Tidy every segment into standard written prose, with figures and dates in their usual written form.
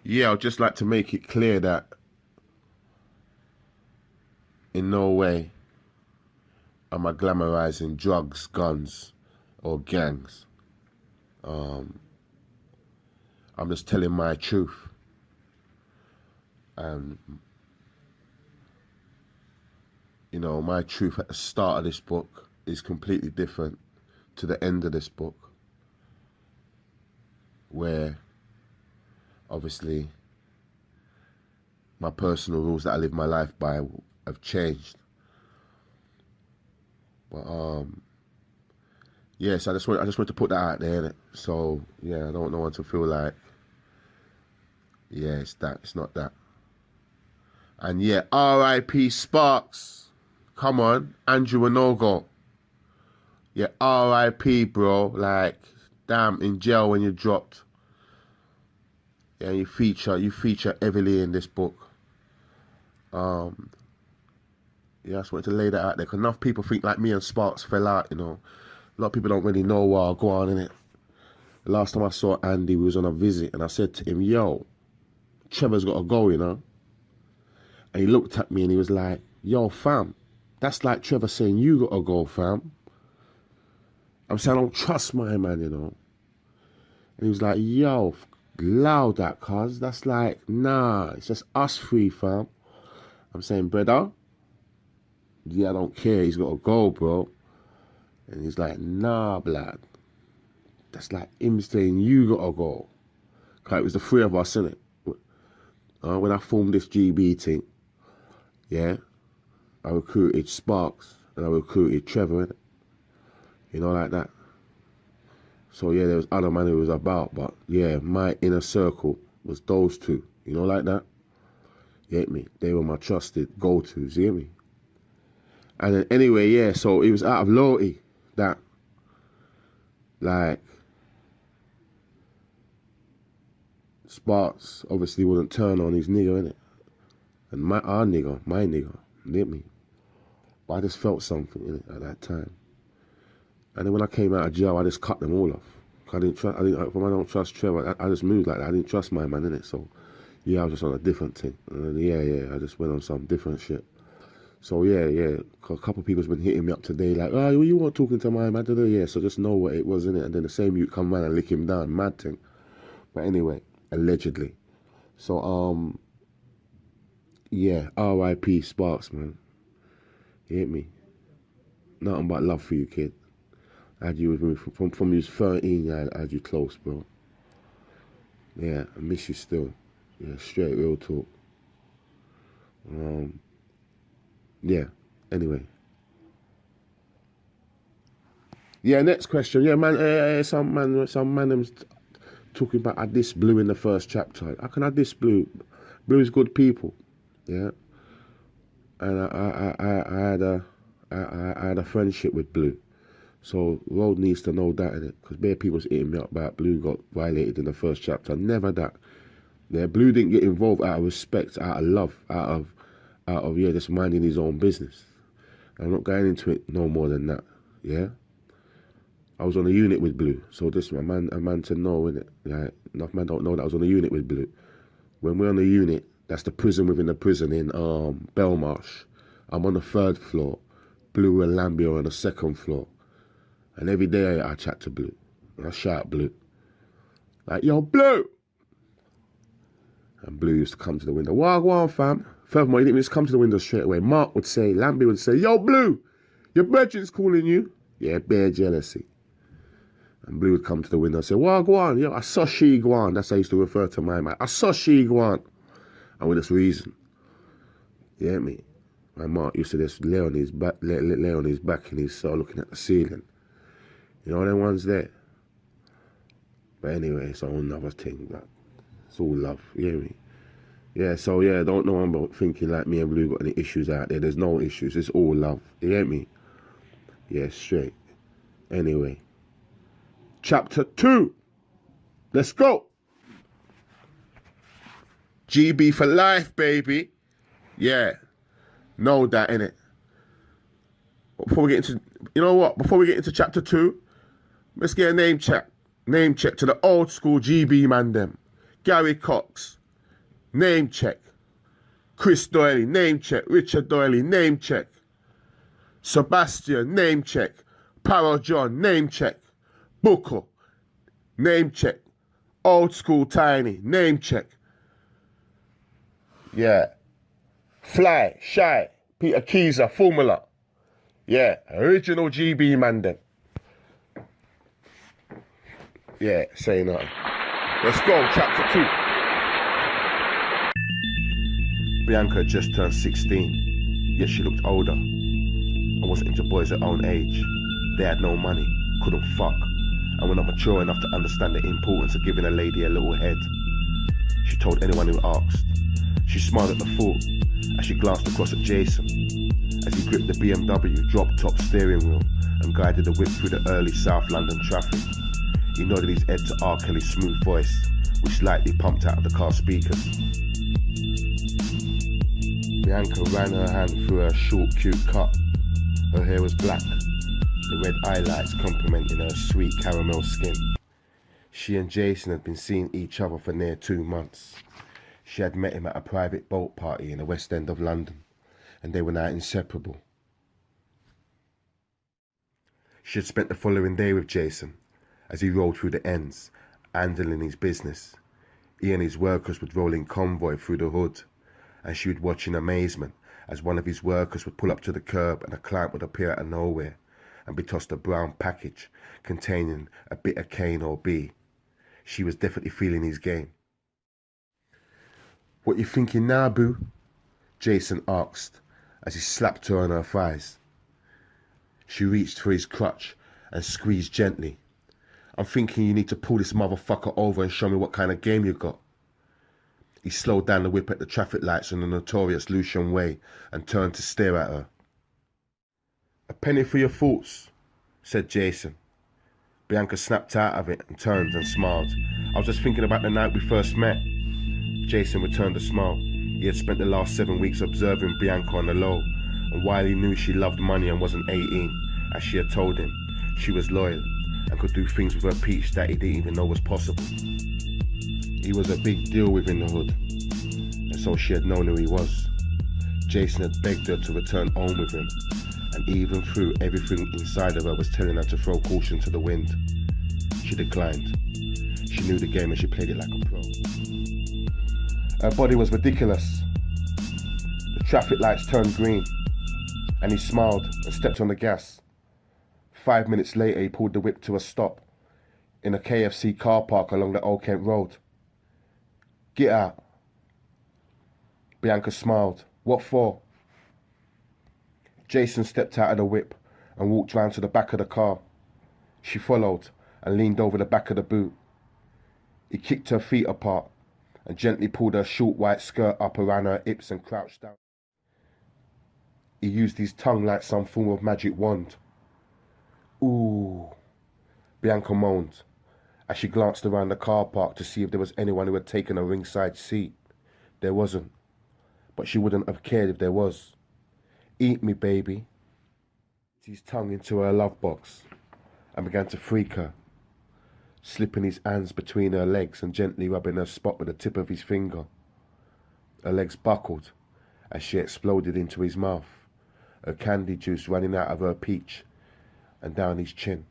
Yeah, I'd just like to make it clear that in no way am I glamorizing drugs, guns, or gangs. Um, I'm just telling my truth. And, my truth at the start of this book is completely different to the end of this book, where obviously my personal rules that I live my life by have changed. But yes, I just want to put that out there, innit? So yeah, I don't want to feel like, yeah, it's not that. And yeah, R.I.P. Sparks. Come on, Andrew Onogo. Yeah, R.I.P. bro. Like, damn, in jail when you dropped. Yeah, you feature heavily in this book. Yeah, I just wanted to lay that out there, because enough people think like me and Sparks fell out, A lot of people don't really know what go on in it. The last time I saw Andy, we was on a visit, and I said to him, yo, Trevor's got to go, And he looked at me and he was like, yo, fam, that's like Trevor saying you got to go, fam. I'm saying I don't trust my man, And he was like, yo, loud that, cuz. That's like, nah, it's just us three, fam. I'm saying, brother, yeah, I don't care. He's got to go, bro. And he's like, nah, blood. That's like him saying you got to go. Cause it was the three of us, innit? When I formed this GB thing, yeah, I recruited Sparks and I recruited Trevor, innit? Like that. So yeah, there was other man who was about, but yeah, my inner circle was those two. Like that. You get me? They were my trusted go-tos, you hear me? And then anyway, yeah, so it was out of loyalty that, like, Sparks obviously wouldn't turn on his nigga, innit? And my nigga, you get me? But I just felt something in it at that time. And then when I came out of jail, I just cut them all off. I don't trust Trevor. I just moved like that. I didn't trust my man, innit? So yeah, I was just on a different thing. And yeah, I just went on some different shit. So yeah, a couple of people's been hitting me up today like, oh, you weren't talking to my man today. Yeah, so just know what it was, innit? And then the same you come around and lick him down, mad thing. But anyway, allegedly. So yeah, R.I.P. Sparks, man. You hit me? Nothing but love for you, kid. I had you with me from you was 13. I had you close, bro. Yeah, I miss you still. Yeah, straight real talk. Yeah. Anyway. Yeah. Next question. Yeah, man. Some man talking about I diss Blue in the first chapter. How can I diss Blue? Blue's good people. Yeah. And I had a friendship with Blue. So Road needs to know that, innit? Because bare people's hitting me up about Blue got violated in the first chapter. Never that. Yeah, Blue didn't get involved out of respect, out of love, out of yeah, just minding his own business. I'm not going into it no more than that. Yeah. I was on a unit with Blue, so this a man to know, innit? Like, enough man don't know that I was on a unit with Blue. When we're on the unit, that's the prison within the prison in Belmarsh. I'm on the 3rd floor. Blue and Lambie are on the 2nd floor. And every day I chat to Blue. And I shout Blue. Like, yo, Blue! And Blue used to come to the window. Wah, wah, fam. Furthermore, he didn't just come to the window straight away. Mark would say, Lambie would say, yo, Blue, your brethren's calling you. Yeah, bare jealousy. And Blue would come to the window and say, wah, go on. Yo, I saw she go on. That's how I used to refer to my man. I saw she go on. And with this reason. You get me? My Mark used to just lay on his back, lay on his back and he's sort of looking at the ceiling. You know them ones there? But anyway, it's all another thing. Like, it's all love. You hear me? Yeah, so yeah, don't know I'm thinking like me and Blue got any issues out there. There's no issues. It's all love. You get me? Yeah, straight. Anyway. Chapter 2. Let's go. GB for life, baby. Yeah. Know that, innit? Before we get into, you know what? Before we get into chapter 2, let's get a name check. Name check to the old school GB man them. Gary Cox, name check. Chris Doyley, name check. Richard Doyley, name check. Sebastian, name check. Paro John, name check. Booker, name check. Old School Tiny, name check. Yeah. Fly, Shy, Peter Keezer, Formula. Yeah, original GB man then. Yeah, say nothing. Let's go, chapter 2. Bianca had just turned 16, yet she looked older and wasn't into boys her own age. They had no money, couldn't fuck, and were not mature enough to understand the importance of giving a lady a little head. She told anyone who asked. She smiled at the thought as she glanced across at Jason as he gripped the BMW drop-top steering wheel and guided the whip through the early South London traffic. He nodded his head to R. Kelly's smooth voice, which slightly pumped out of the car speakers. Bianca ran her hand through her short, cute cut. Her hair was black, the red highlights complementing her sweet caramel skin. She and Jason had been seeing each other for near 2 months. She had met him at a private boat party in the West End of London, and they were now inseparable. She had spent the following day with Jason as he rolled through the ends, handling his business. He and his workers would roll in convoy through the hood, and she would watch in amazement as one of his workers would pull up to the curb and a client would appear out of nowhere and be tossed a brown package containing a bit of cane or bee. She was definitely feeling his game. "What you thinking now, boo?" Jason asked as he slapped her on her thighs. She reached for his crutch and squeezed gently. "I'm thinking you need to pull this motherfucker over and show me what kind of game you got." He slowed down the whip at the traffic lights on the notorious Lucian Way and turned to stare at her. "A penny for your thoughts," said Jason. Bianca snapped out of it and turned and smiled. "I was just thinking about the night we first met." Jason returned the smile. He had spent the last 7 weeks observing Bianca on the low, and while he knew she loved money and wasn't 18, as she had told him, she was loyal and could do things with her peach that he didn't even know was possible. He was a big deal within the hood, and so she had known who he was. Jason had begged her to return home with him, and even through everything inside of her was telling her to throw caution to the wind, she declined. She knew the game and she played it like a pro. Her body was ridiculous. The traffic lights turned green, and he smiled and stepped on the gas. 5 minutes later, he pulled the whip to a stop in a KFC car park along the Old Kent Road. "Get out." Bianca smiled. "What for?" Jason stepped out of the whip and walked round to the back of the car. She followed and leaned over the back of the boot. He kicked her feet apart and gently pulled her short white skirt up around her hips and crouched down. He used his tongue like some form of magic wand. "Ooh," Bianca moaned as she glanced around the car park to see if there was anyone who had taken a ringside seat. There wasn't, but she wouldn't have cared if there was. "Eat me, baby." His tongue into her love box and began to freak her, slipping his hands between her legs and gently rubbing her spot with the tip of his finger. Her legs buckled as she exploded into his mouth, her candy juice running out of her peach and down his chin.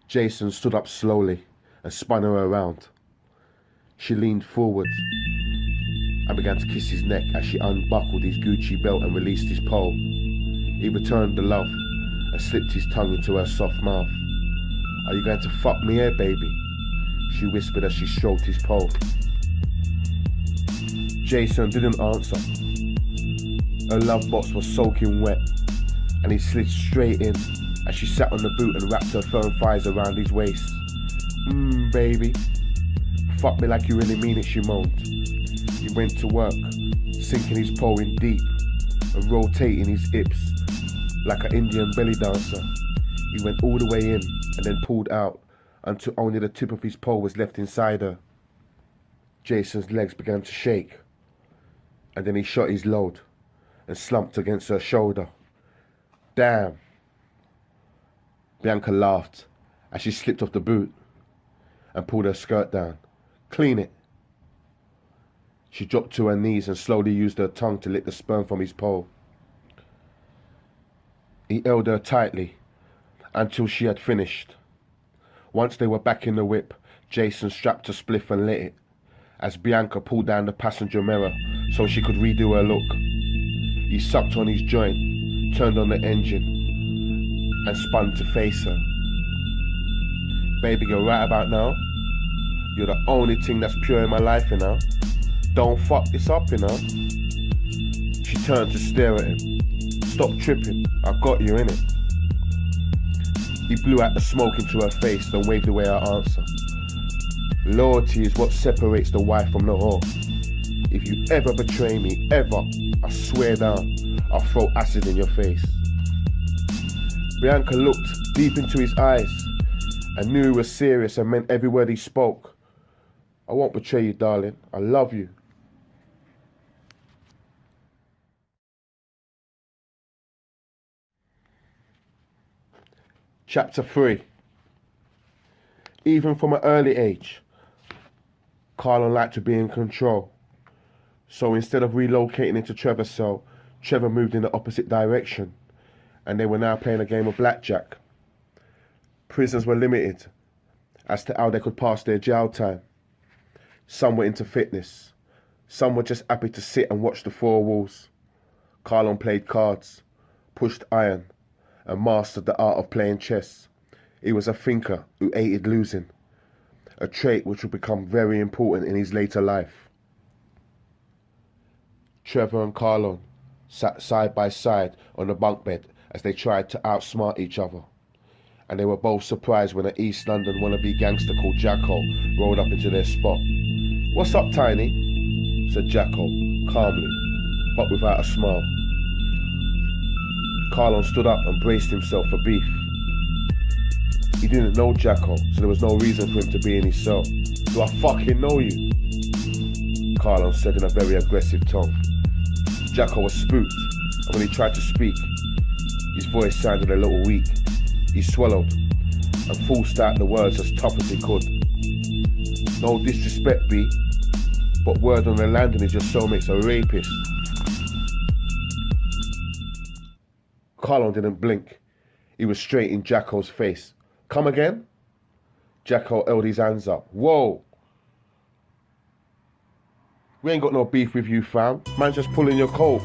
Jason stood up slowly and spun her around. She leaned forward and began to kiss his neck as she unbuckled his Gucci belt and released his pole. He returned the love and slipped his tongue into her soft mouth. "Are you going to fuck me here, baby?" she whispered as she stroked his pole. Jason didn't answer. Her love box was soaking wet, and he slid straight in as she sat on the boot and wrapped her firm thighs around his waist. Baby. "Fuck me like you really mean it," she moaned. He went to work, sinking his pole in deep and rotating his hips like an Indian belly dancer. He went all the way in and then pulled out until only the tip of his pole was left inside her. Jason's legs began to shake, and then he shot his load and slumped against her shoulder. "Damn." Bianca laughed as she slipped off the boot and pulled her skirt down, Clean it. She dropped to her knees and slowly used her tongue to lick the sperm from his pole. He held her tightly until she had finished. Once they were back in the whip, Jason strapped a spliff and lit it, as Bianca pulled down the passenger mirror so she could redo her look. He sucked on his joint, turned on the engine, and spun to face her. Baby, you're right about now. You're the only thing that's pure in my life, you know. Don't fuck this up, you know. She turned to stare at him. Stop tripping, I got you, innit? He blew out the smoke into her face and waved away her answer. Loyalty is what separates the wife from the whore. If you ever betray me, ever, I swear down, I'll throw acid in your face. Bianca looked deep into his eyes and knew he was serious and meant every word he spoke. I won't betray you, darling. I love you. Chapter 3. Even from an early age, Carlon liked to be in control. So instead of relocating into Trevor's cell, Trevor moved in the opposite direction, and they were now playing a game of blackjack. Prisoners were limited as to how they could pass their jail time. Some were into fitness. Some were just happy to sit and watch the four walls. Carlon played cards, pushed iron, and mastered the art of playing chess. He was a thinker who hated losing, a trait which would become very important in his later life. Trevor and Carlon sat side by side on the bunk bed as they tried to outsmart each other, and they were both surprised when an East London wannabe gangster called Jacko rolled up into their spot. "What's up, Tiny?" said Jacko, calmly, but without a smile. Carlon stood up and braced himself for beef. He didn't know Jacko, so there was no reason for him to be in his cell. "Do I fucking know you?" Carlon said in a very aggressive tone. Jacko was spooked, and when he tried to speak, his voice sounded a little weak. He swallowed and forced out the words as tough as he could. "No disrespect, B, but word on the landing is your cellmate's a rapist." Carlon didn't blink. He was straight in Jacko's face. "Come again?" Jacko held his hands up. "Whoa! We ain't got no beef with you, fam. Man's just pulling your coat."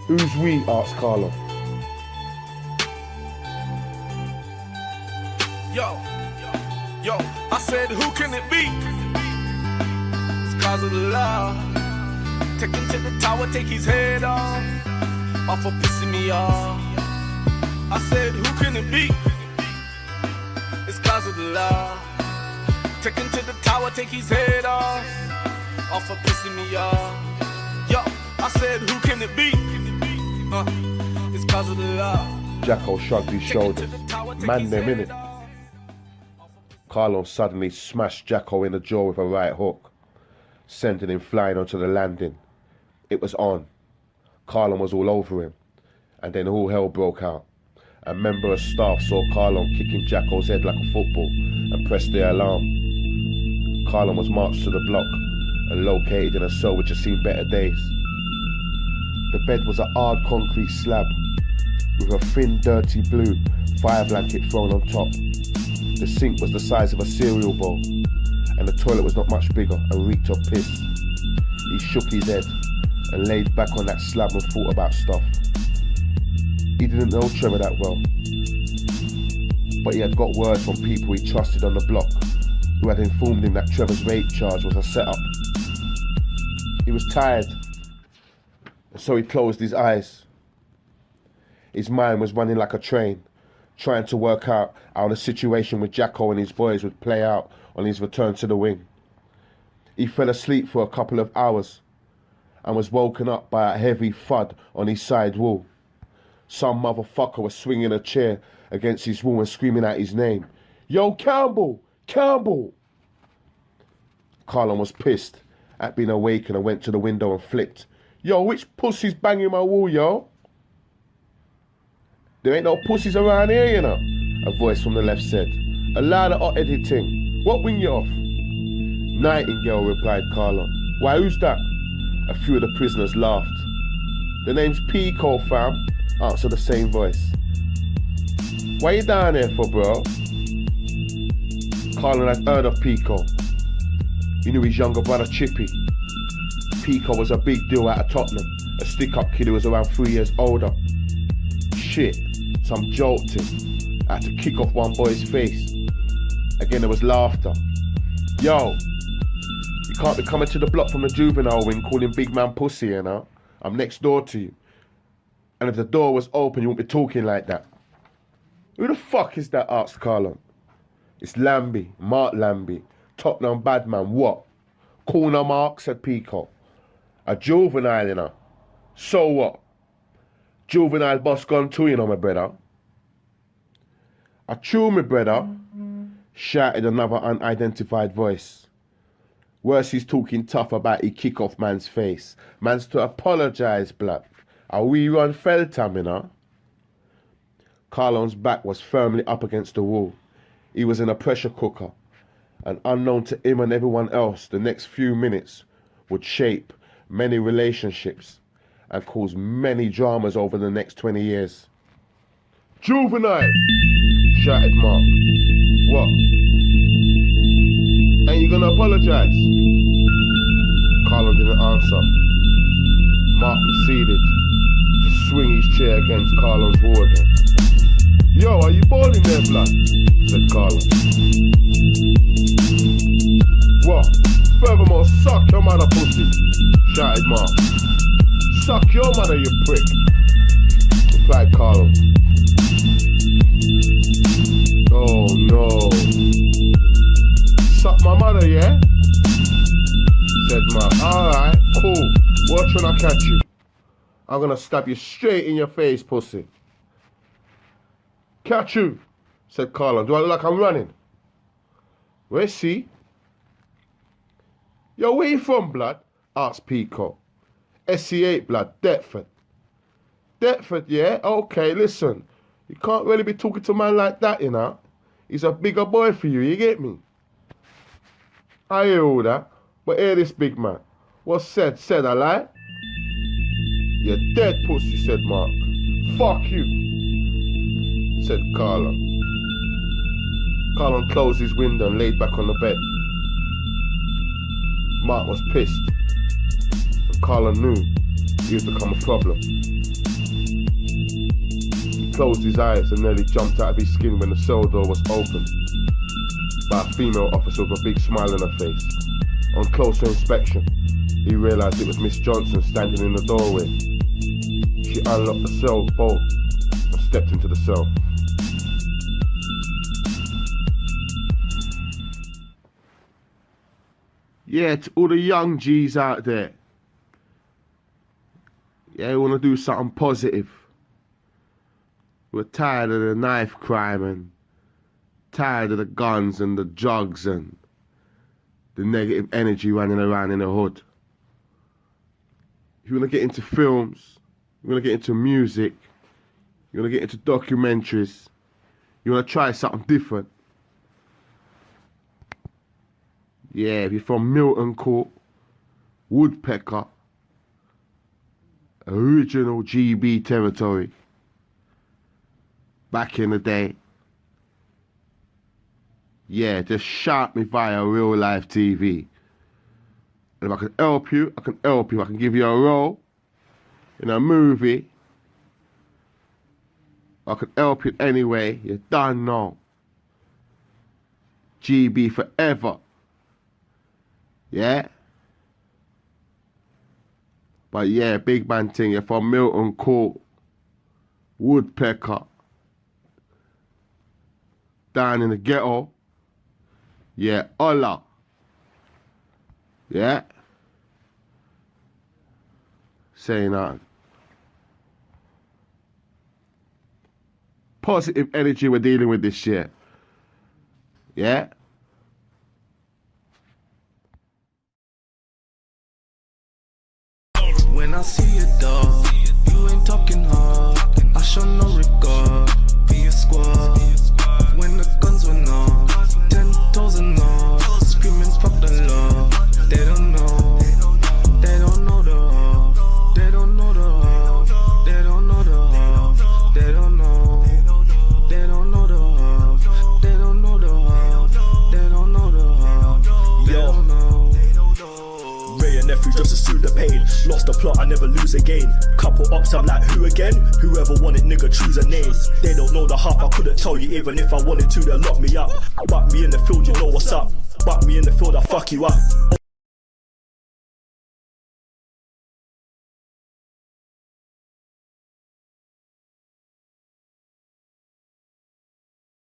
"Who's we?" asked Carlon. Yo, I said, who can it be? It's cause of the law. Take him to the tower, take his head off for pissing me off. I said, who can it be? It's cause of the law. Take him to the tower, take his head off for pissing me off. Yo, I said, who can it be? It's cause of the law. Jacko shrugged his shoulders. "Man, them innit?" Carlon suddenly smashed Jacko in the jaw with a right hook, sending him flying onto the landing. It was on. Carlon was all over him, and then all hell broke out. A member of staff saw Carlon kicking Jacko's head like a football and pressed the alarm. Carlon was marched to the block and located in a cell which had seen better days. The bed was a hard concrete slab with a thin, dirty blue fire blanket thrown on top. The sink was the size of a cereal bowl, and the toilet was not much bigger and reeked of piss. He shook his head and laid back on that slab and thought about stuff. He didn't know Trevor that well, but he had got word from people he trusted on the block who had informed him that Trevor's rape charge was a setup. He was tired, and so he closed his eyes. His mind was running like a train, trying to work out how the situation with Jacko and his boys would play out on his return to the wing. He fell asleep for a couple of hours and was woken up by a heavy thud on his side wall. Some motherfucker was swinging a chair against his wall and screaming out his name. "Yo, Campbell! Campbell!" Carlon was pissed at being awakened and went to the window and flipped. "Yo, which pussy's banging my wall, yo?" "There ain't no pussies around here, you know," a voice from the left said. "A lot of hot-headed thing. What wing you off?" Nightingale, replied Carlon. Why, who's that? A few of the prisoners laughed. The name's Pico, fam, answered the same voice. What you down here for, bro? Carlon had heard of Pico. He knew his younger brother Chippy. Pico was a big deal out of Tottenham, a stick-up kid who was around 3 years older. Shit, some jolting. I had to kick off one boy's face. Again there was laughter. Yo, you can't be coming to the block from the juvenile wing calling big man pussy, you know? I'm next door to you. And if the door was open, you won't be talking like that. Who the fuck is that? Asked Carlon. It's Lambie, Mark Lambie, Tottenham bad man, what? Corner Mark, said Pico. A juvenile, you know. So what? Juvenile boss gone too, you know, my brother. A true, my brother, shouted another unidentified voice. Worse, he's talking tough about he kick off man's face. Man's to apologise, blood. A wee run felt him, you know. Carlon's back was firmly up against the wall. He was in a pressure cooker, and unknown to him and everyone else, the next few minutes would shape many relationships and cause many dramas over the next 20 years. Juvenile, shouted Mark. What? Ain't you gonna apologise? Carlon didn't answer. Mark proceeded to swing his chair against Carlon's wall again. Yo, are you balling there, blood? Said Carlon. What? Furthermore, suck your mother, pussy, shouted Mark. Suck your mother, you prick, replied Carlon. Oh no. Suck my mother, yeah? Said Mark. Alright, cool. Watch when I catch you. I'm gonna stab you straight in your face, pussy. Catch you, said Carlon. Do I look like I'm running? Where's she? Yo, where you from, blood? Asked Pico. SC8, blood, Deptford. Deptford, yeah? Okay, listen. You can't really be talking to a man like that, you know. He's a bigger boy for you, you get me? I hear all that, but hear this, big man. What's said, I lie? You're dead, pussy, said Mark. Fuck you, said Carlon. Carlon closed his window and laid back on the bed. Mark was pissed, and Carlon knew he had become a problem. He closed his eyes and nearly jumped out of his skin when the cell door was opened by a female officer with a big smile on her face. On closer inspection, he realised it was Miss Johnson standing in the doorway. She unlocked the cell bolt and stepped into the cell. Yeah, to all the young G's out there. Yeah, we want to do something positive. We're tired of the knife crime and tired of the guns and the drugs and the negative energy running around in the hood. If you want to get into films, you want to get into music, you want to get into documentaries, you want to try something different. Yeah, if you're from Milton Court, Woodpecker, original GB territory, back in the day, yeah, just shout me via real life TV. And if I can help you, I can help you. I can give you a role in a movie. I can help you anyway. You done know. GB forever. Yeah? But yeah, big man thing, you're from Milton Court, Woodpecker, down in the ghetto. Yeah, holla. Yeah? Saying that. Positive energy we're dealing with this year. Yeah? When I see a dog, you ain't talking hard. I show no regard for your squad. When the guns went off, 10 toes and all, screaming fuck the law. through just to soothe the pain. Lost the plot, I never lose again. Couple ups, I'm like, who again? Whoever wanted, nigga, choose a name. They don't know the half, I couldn't tell you even if I wanted to, they'll lock me up. Buck me in the field, you know what's up. Buck me in the field, I'll fuck you up.